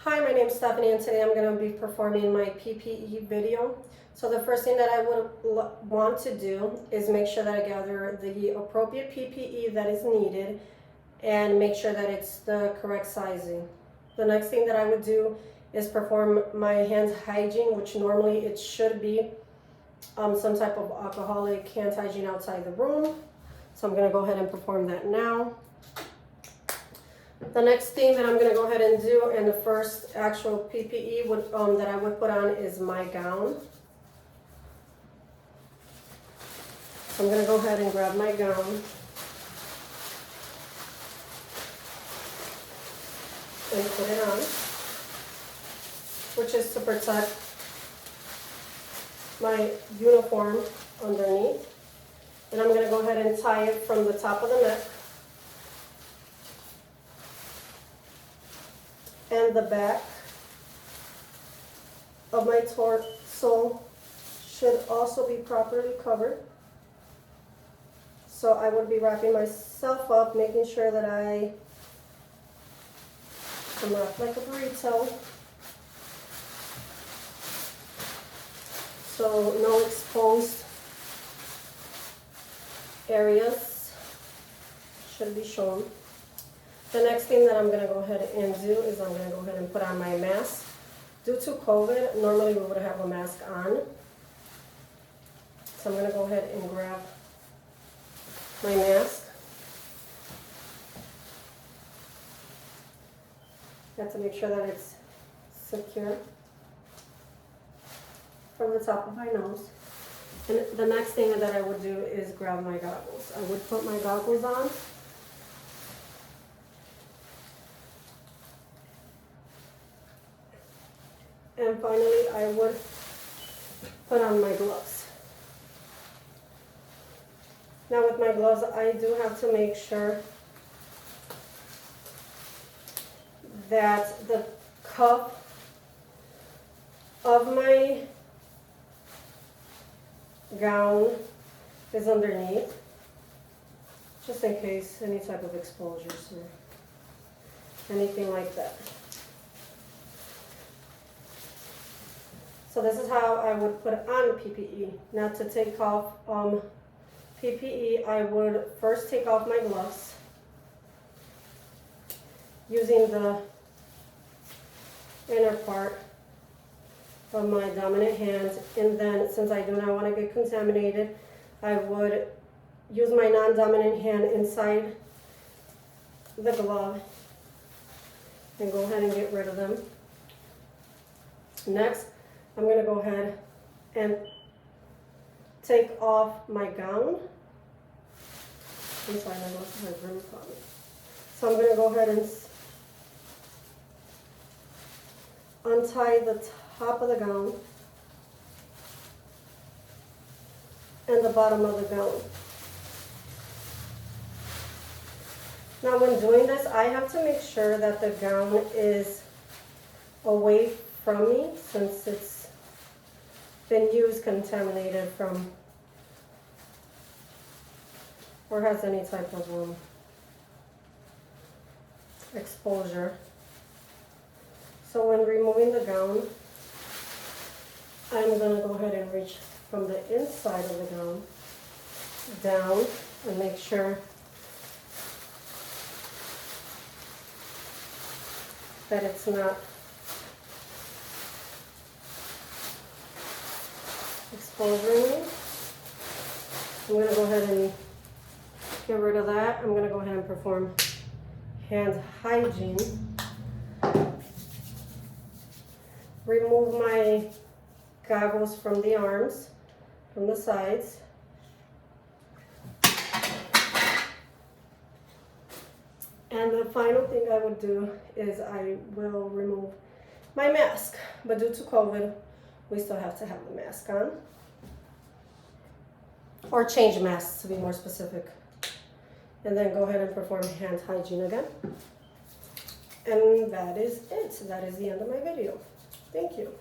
Hi, my name is Stephanie and today I'm going to be performing my PPE video. So the first thing that I would want to do is make sure that I gather the appropriate PPE that is needed and make sure that it's the correct sizing. The next thing that I would do is perform my hand hygiene, which normally it should be some type of alcoholic hand hygiene outside the room. So I'm going to go ahead and perform that now. The next thing that I'm going to go ahead and do, and the first actual PPE that I would put on is my gown. So I'm going to go ahead and grab my gown and put it on, which is to protect my uniform underneath. And I'm going to go ahead and tie it from the top of the neck and the back of my torso should also be properly covered. So I would be wrapping myself up, making sure that I'm wrapped like a burrito. So no exposed areas should be shown. The next thing that I'm going to go ahead and do is I'm going to go ahead and put on my mask. Due to COVID, normally we would have a mask on. So I'm going to go ahead and grab my mask. I have to make sure that it's secure from the top of my nose. And the next thing that I would do is grab my goggles. I would put my goggles on. And finally, I would put on my gloves. Now with my gloves, I do have to make sure that the cuff of my gown is underneath, just in case any type of exposures or anything like that. So this is how I would put on PPE. Now to take off PPE, I would first take off my gloves using the inner part of my dominant hand, and then since I do not want to get contaminated, I would use my non-dominant hand inside the glove and go ahead and get rid of them. Next, I'm going to go ahead and take off my gown. I'm sorry, my gloves have room on it. So I'm going to go ahead and untie the top of the gown and the bottom of the gown. Now when doing this, I have to make sure that the gown is away from me since it's been used, contaminated from, or has any type of exposure. So when removing the gown, I'm going to go ahead and reach from the inside of the gown down and make sure that it's not exposing me. I'm going to go ahead and get rid of that. I'm going to go ahead and perform hand hygiene. Remove my goggles from the arms, from the sides. And the final thing I would do is I will remove my mask. But due to COVID, we still have to have the mask on. Or change masks to be more specific. And then go ahead and perform hand hygiene again. And that is it. That is the end of my video. Thank you.